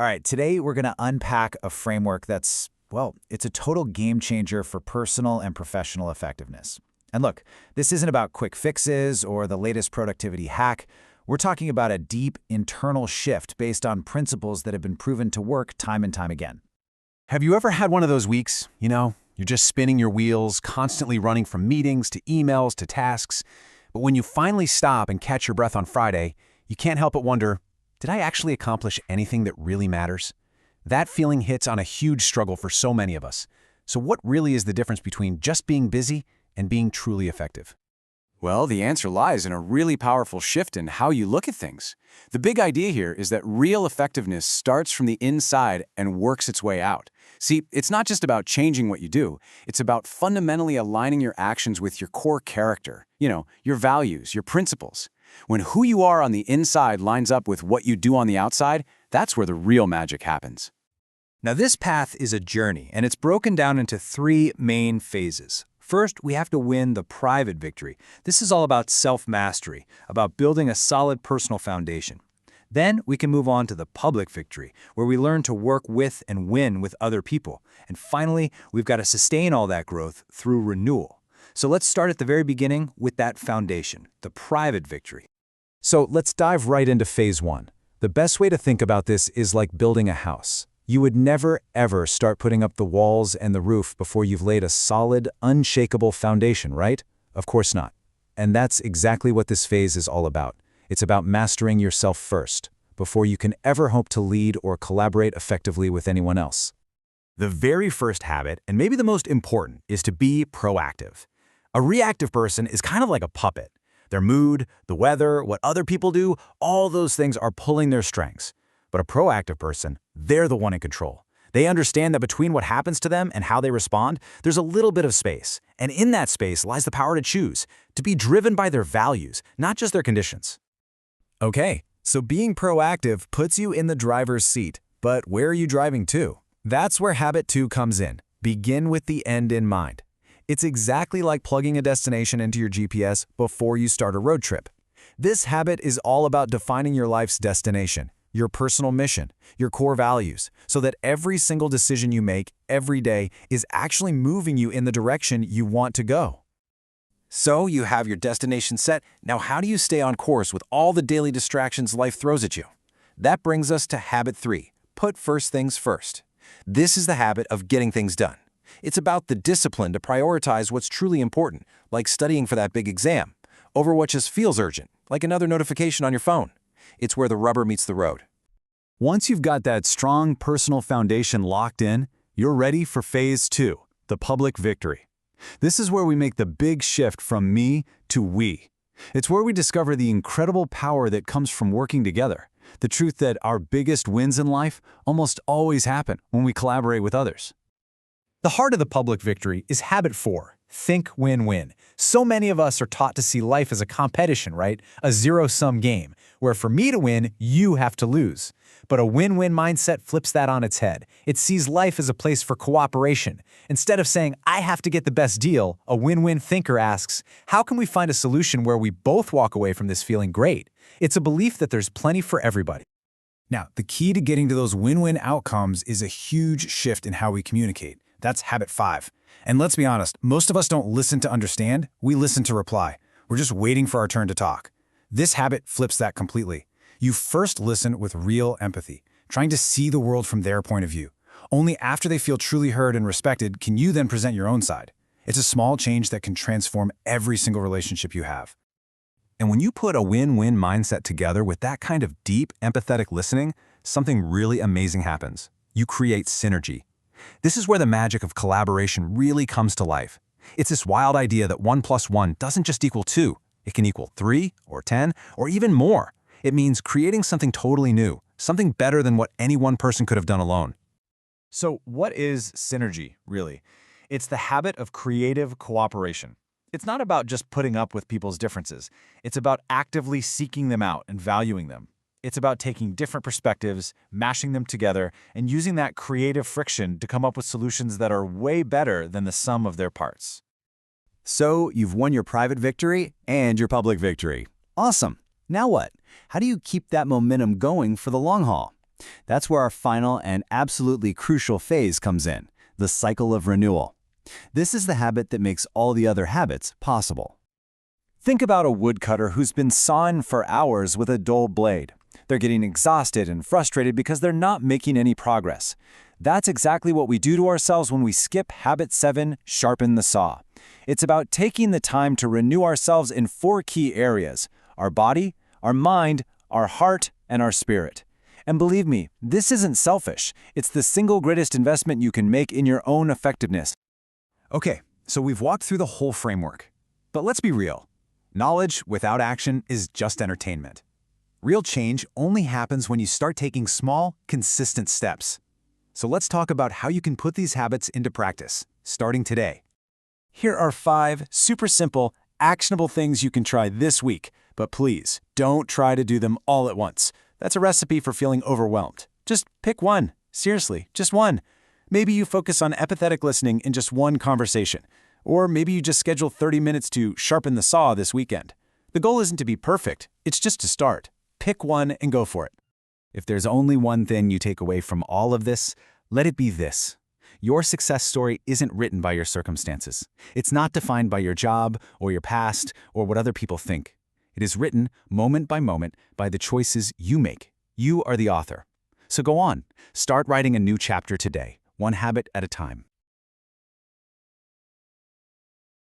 All right, today we're going to unpack a framework that's, well, it's a total game changer for personal and professional effectiveness. And look, this isn't about quick fixes or the latest productivity hack. We're talking about a deep internal shift based on principles that have been proven to work time and time again. Have you ever had one of those weeks, you're just spinning your wheels, constantly running from meetings to emails to tasks, but when you finally stop and catch your breath on Friday, you can't help but wonder, did I actually accomplish anything that really matters? That feeling hits on a huge struggle for so many of us. So what really is the difference between just being busy and being truly effective? Well, the answer lies in a really powerful shift in how you look at things. The big idea here is that real effectiveness starts from the inside and works its way out. See, it's not just about changing what you do. It's about fundamentally aligning your actions with your core character, your values, your principles. When who you are on the inside lines up with what you do on the outside, that's where the real magic happens. Now, this path is a journey, and it's broken down into three main phases. First, we have to win the private victory. This is all about self-mastery, about building a solid personal foundation. Then we can move on to the public victory, where we learn to work with and win with other people. And finally, we've got to sustain all that growth through renewal. So let's start at the very beginning with that foundation, the private victory. So let's dive right into phase one. The best way to think about this is like building a house. You would never, ever start putting up the walls and the roof before you've laid a solid, unshakable foundation, right? Of course not. And that's exactly what this phase is all about. It's about mastering yourself first, before you can ever hope to lead or collaborate effectively with anyone else. The very first habit, and maybe the most important, is to be proactive. A reactive person is kind of like a puppet. Their mood, the weather, what other people do, all those things are pulling their strings. But a proactive person, they're the one in control. They understand that between what happens to them and how they respond, there's a little bit of space. And in that space lies the power to choose, to be driven by their values, not just their conditions. Okay, so being proactive puts you in the driver's seat. But where are you driving to? That's where habit 2 comes in. Begin with the end in mind. It's exactly like plugging a destination into your GPS before you start a road trip. This habit is all about defining your life's destination, your personal mission, your core values, so that every single decision you make every day is actually moving you in the direction you want to go. So you have your destination set. Now how do you stay on course with all the daily distractions life throws at you? That brings us to habit 3, put first things first. This is the habit of getting things done. It's about the discipline to prioritize what's truly important, like studying for that big exam, over what just feels urgent, like another notification on your phone. It's where the rubber meets the road. Once you've got that strong personal foundation locked in, you're ready for phase 2, the public victory. This is where we make the big shift from me to we. It's where we discover the incredible power that comes from working together, the truth that our biggest wins in life almost always happen when we collaborate with others. The heart of the public victory is habit 4, think win-win. So many of us are taught to see life as a competition, right? A zero-sum game, where for me to win, you have to lose. But a win-win mindset flips that on its head. It sees life as a place for cooperation. Instead of saying, I have to get the best deal, a win-win thinker asks, how can we find a solution where we both walk away from this feeling great? It's a belief that there's plenty for everybody. Now, the key to getting to those win-win outcomes is a huge shift in how we communicate. That's habit 5. And let's be honest, most of us don't listen to understand, we listen to reply. We're just waiting for our turn to talk. This habit flips that completely. You first listen with real empathy, trying to see the world from their point of view. Only after they feel truly heard and respected can you then present your own side. It's a small change that can transform every single relationship you have. And when you put a win-win mindset together with that kind of deep, empathetic listening, something really amazing happens. You create synergy. This is where the magic of collaboration really comes to life. It's this wild idea that 1 + 1 doesn't just equal 2. It can equal 3 or 10 or even more. It means creating something totally new, something better than what any one person could have done alone. So what is synergy, really? It's the habit of creative cooperation. It's not about just putting up with people's differences. It's about actively seeking them out and valuing them. It's about taking different perspectives, mashing them together, and using that creative friction to come up with solutions that are way better than the sum of their parts. So you've won your private victory and your public victory. Awesome. Now what? How do you keep that momentum going for the long haul? That's where our final and absolutely crucial phase comes in, the cycle of renewal. This is the habit that makes all the other habits possible. Think about a woodcutter who's been sawing for hours with a dull blade. They're getting exhausted and frustrated because they're not making any progress. That's exactly what we do to ourselves when we skip habit 7, sharpen the saw. It's about taking the time to renew ourselves in 4 key areas: our body, our mind, our heart, and our spirit. And believe me, this isn't selfish. It's the single greatest investment you can make in your own effectiveness. Okay, so we've walked through the whole framework. But let's be real. Knowledge without action is just entertainment. Real change only happens when you start taking small, consistent steps. So let's talk about how you can put these habits into practice, starting today. Here are 5 super simple, actionable things you can try this week, but please don't try to do them all at once. That's a recipe for feeling overwhelmed. Just pick one. Seriously, just one. Maybe you focus on empathetic listening in just one conversation. Or maybe you just schedule 30 minutes to sharpen the saw this weekend. The goal isn't to be perfect, it's just to start. Pick one and go for it. If there's only one thing you take away from all of this, let it be this. Your success story isn't written by your circumstances. It's not defined by your job or your past or what other people think. It is written moment by the choices you make. You are the author. So go on, start writing a new chapter today, one habit at a time.